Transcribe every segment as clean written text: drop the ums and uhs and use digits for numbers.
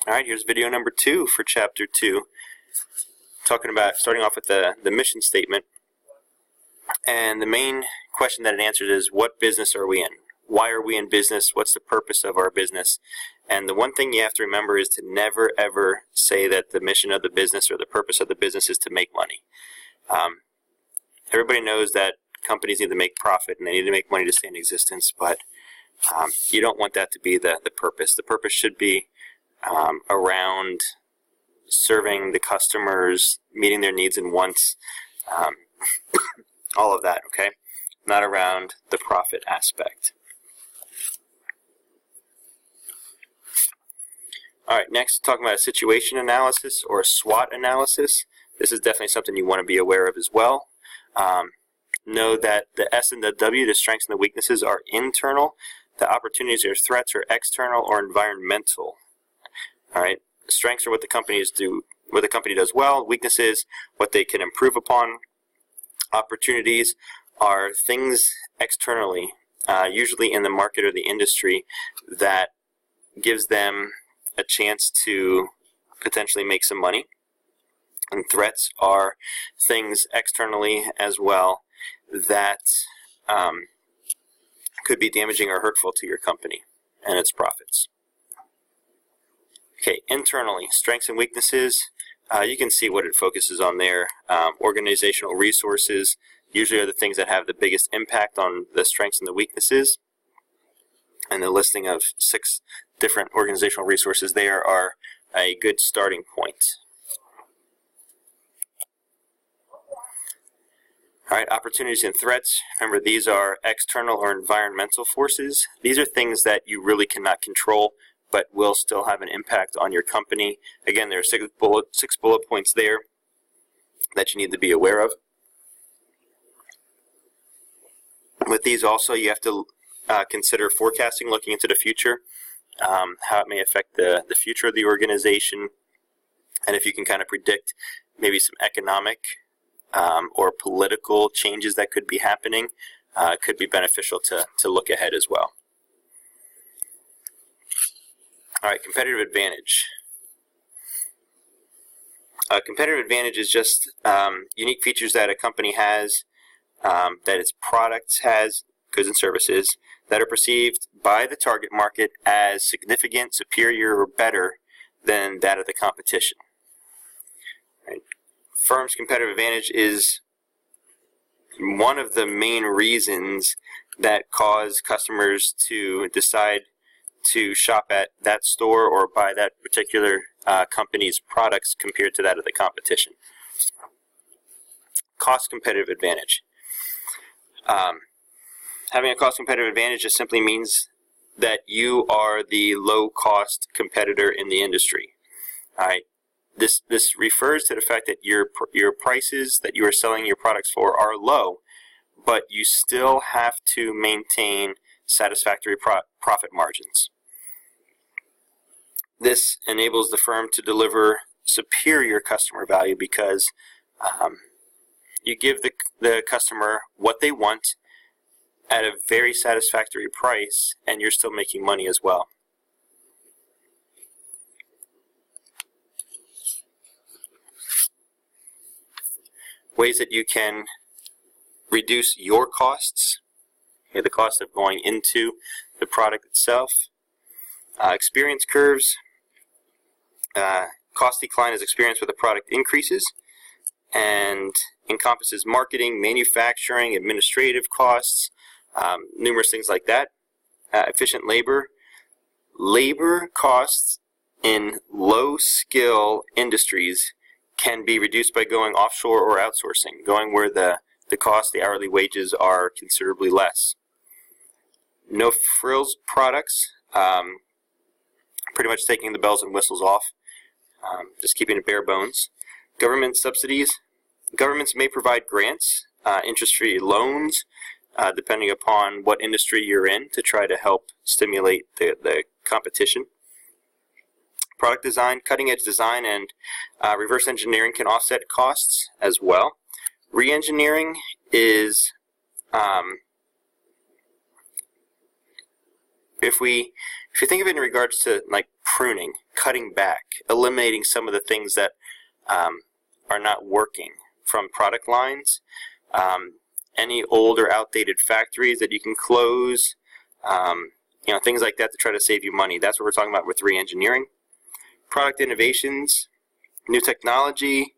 All right, here's video number 2 for chapter 2, starting off with the mission statement. And the main question that it answers is, what business are we in? Why are we in business? What's the purpose of our business? And the one thing you have to remember is to never, ever say that the mission of the business or the purpose of the business is to make money. Everybody knows that companies need to make profit and they need to make money to stay in existence, but you don't want that to be the purpose. The purpose should be around serving the customers, meeting their needs and wants, all of that, okay? Not around the profit aspect. All right, next, talking about a situation analysis or a SWOT analysis. This is definitely something you want to be aware of as well. Know that the S and the W, the strengths and the weaknesses, are internal. The opportunities or threats are external or environmental. All right, the strengths are what the company does well. Weaknesses, what they can improve upon. Opportunities are things externally, usually in the market or the industry, that gives them a chance to potentially make some money. And threats are things externally as well that could be damaging or hurtful to your company and its profits. Okay, internally, strengths and weaknesses. You can see what it focuses on there. Organizational resources usually are the things that have the biggest impact on the strengths and the weaknesses. And the listing of 6 different organizational resources there are a good starting point. All right, opportunities and threats. Remember, these are external or environmental forces. These are things that you really cannot control, but will still have an impact on your company. Again, there are 6 bullet points there that you need to be aware of. With these also, you have to consider forecasting, looking into the future, how it may affect the future of the organization, and if you can kind of predict maybe some economic or political changes that could be happening, it could be beneficial to look ahead as well. All right, competitive advantage. Competitive advantage is just unique features that a company has, that its products has, goods and services, that are perceived by the target market as significant, superior, or better than that of the competition. Right. Firm's competitive advantage is one of the main reasons that cause customers to decide to shop at that store or buy that particular company's products compared to that of the competition. Cost competitive advantage. Having a cost competitive advantage just simply means that you are the low-cost competitor in the industry. All right. This refers to the fact that your prices that you are selling your products for are low, but you still have to maintain satisfactory profit margins. This enables the firm to deliver superior customer value because you give the customer what they want at a very satisfactory price, and you're still making money as well. Ways that you can reduce your costs, the cost of going into the product itself. Experience curves. Cost decline is experienced where the product increases and encompasses marketing, manufacturing, administrative costs, numerous things like that. Efficient labor. Labor costs in low-skill industries can be reduced by going offshore or outsourcing, going where the cost, the hourly wages are considerably less. No frills products, pretty much taking the bells and whistles off, just keeping it bare bones. Government subsidies. Governments may provide grants, interest-free loans, depending upon what industry you're in, to try to help stimulate the competition. Product design, cutting-edge design, and reverse engineering can offset costs as well. Re-engineering is if we if you think of it in regards to like pruning, cutting back, eliminating some of the things that are not working from product lines, any old or outdated factories that you can close, things like that to try to save you money. That's what we're talking about with re-engineering. Product innovations, new technology,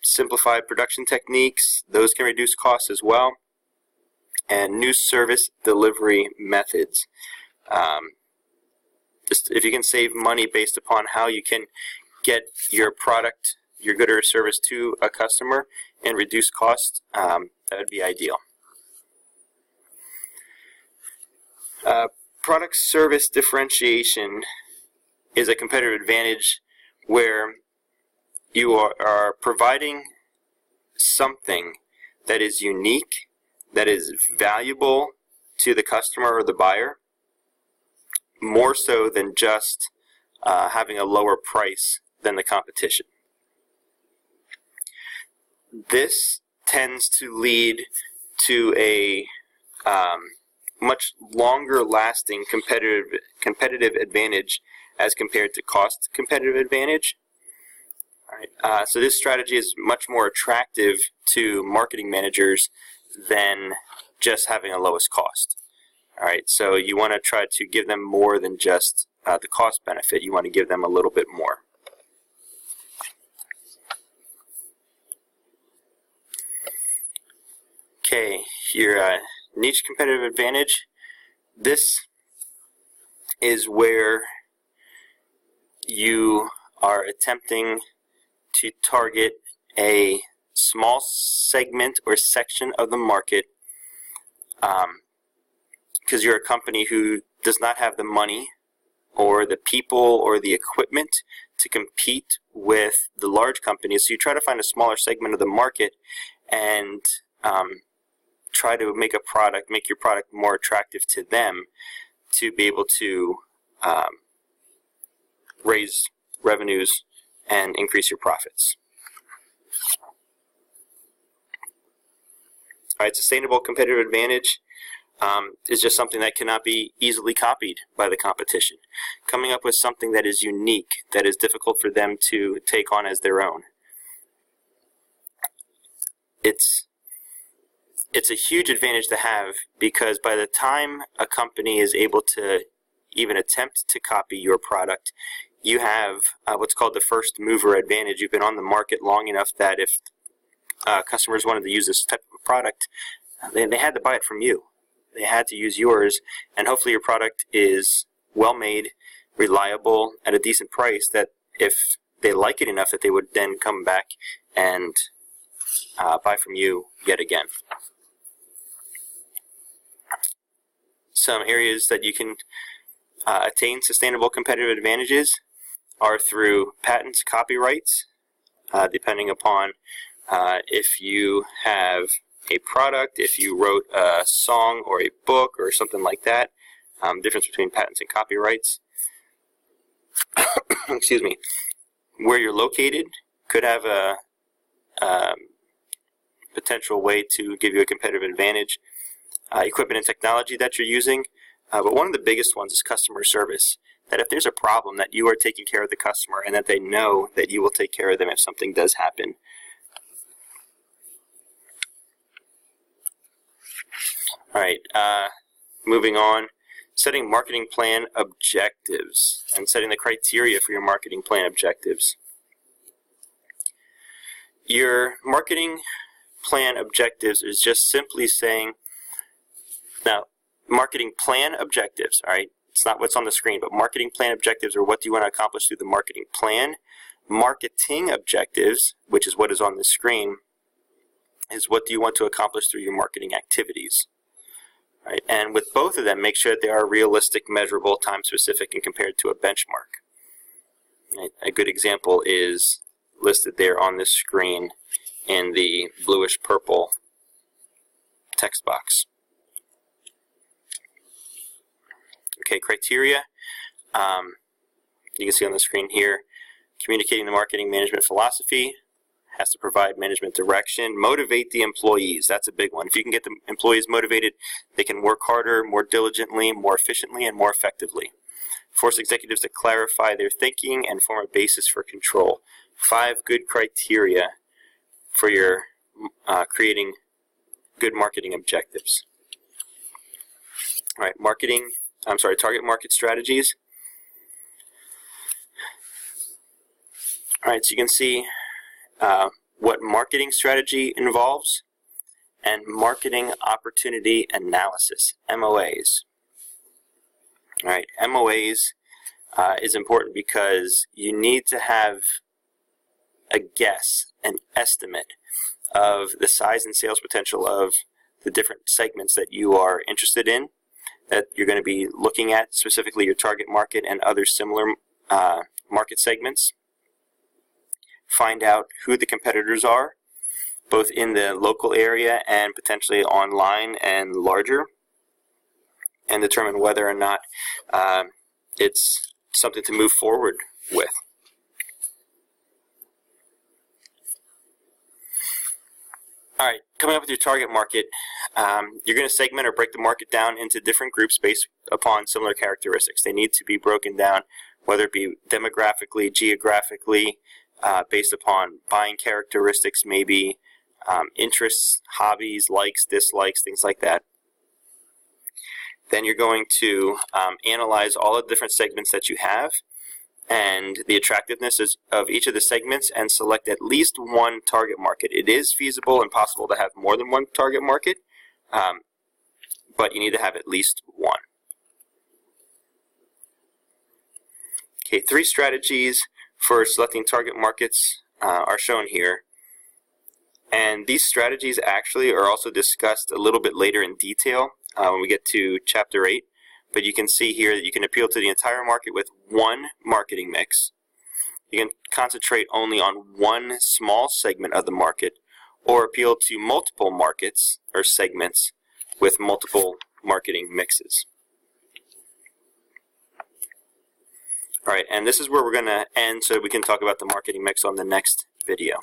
simplified production techniques, those can reduce costs as well. And new service delivery methods. Just if you can save money based upon how you can get your product, your good or service to a customer and reduce costs, that would be ideal. Product service differentiation is a competitive advantage where you are providing something that is unique, that is valuable to the customer or the buyer, more so than just having a lower price than the competition. This tends to lead to a much longer lasting competitive advantage as compared to cost competitive advantage. All right. So this strategy is much more attractive to marketing managers than just having a lowest cost. All right, so you want to try to give them more than just the cost benefit. You want to give them a little bit more. Okay, your niche competitive advantage. This is where you are attempting to target a small segment or section of the market because you're a company who does not have the money or the people or the equipment to compete with the large companies. So you try to find a smaller segment of the market and try to make your product more attractive to them to be able to raise revenues and increase your profits. All right, sustainable competitive advantage is just something that cannot be easily copied by the competition. Coming up with something that is unique, that is difficult for them to take on as their own. It's a huge advantage to have because by the time a company is able to even attempt to copy your product, you have what's called the first mover advantage. You've been on the market long enough that if customers wanted to use this type of product, they had to buy it from you. They had to use yours, and hopefully your product is well made, reliable, at a decent price that if they like it enough that they would then come back and buy from you yet again. Some areas that you can attain sustainable competitive advantages are through patents, copyrights, depending upon if you have a product, if you wrote a song or a book or something like that. Difference between patents and copyrights. Excuse me. Where you're located could have a potential way to give you a competitive advantage. Equipment and technology that you're using. But one of the biggest ones is customer service. That if there's a problem, that you are taking care of the customer and that they know that you will take care of them if something does happen. All right, moving on. Setting marketing plan objectives and setting the criteria for your marketing plan objectives. Your marketing plan objectives is just simply saying, now, marketing plan objectives, all right, it's not what's on the screen, but marketing plan objectives are what do you want to accomplish through the marketing plan. Marketing objectives, which is what is on the screen, is what do you want to accomplish through your marketing activities. Right? And with both of them, make sure that they are realistic, measurable, time-specific, and compared to a benchmark. Right? A good example is listed there on this screen in the bluish-purple text box. Okay, criteria. You can see on the screen here, communicating the marketing management philosophy, has to provide management direction, motivate the employees. That's a big one. If you can get the employees motivated, they can work harder, more diligently, more efficiently, and more effectively. Force executives to clarify their thinking and form a basis for control. 5 good criteria for your creating good marketing objectives. All right, target market strategies. All right, so you can see what marketing strategy involves and marketing opportunity analysis, MOAs. All right, MOAs is important because you need to have a guess, an estimate of the size and sales potential of the different segments that you are interested in, that you're going to be looking at, specifically your target market and other similar market segments. Find out who the competitors are, both in the local area and potentially online and larger, and determine whether or not it's something to move forward with. All right, coming up with your target market, you're going to segment or break the market down into different groups based upon similar characteristics. They need to be broken down, whether it be demographically, geographically, based upon buying characteristics, maybe interests, hobbies, likes, dislikes, things like that. Then you're going to analyze all the different segments that you have and the attractiveness of each of the segments, and select at least one target market. It is feasible and possible to have more than one target market, but you need to have at least one. Okay, 3 strategies for selecting target markets are shown here. And these strategies actually are also discussed a little bit later in detail when we get to Chapter 8. But you can see here that you can appeal to the entire market with one marketing mix. You can concentrate only on one small segment of the market, or appeal to multiple markets or segments with multiple marketing mixes. All right, and this is where we're going to end so we can talk about the marketing mix on the next video.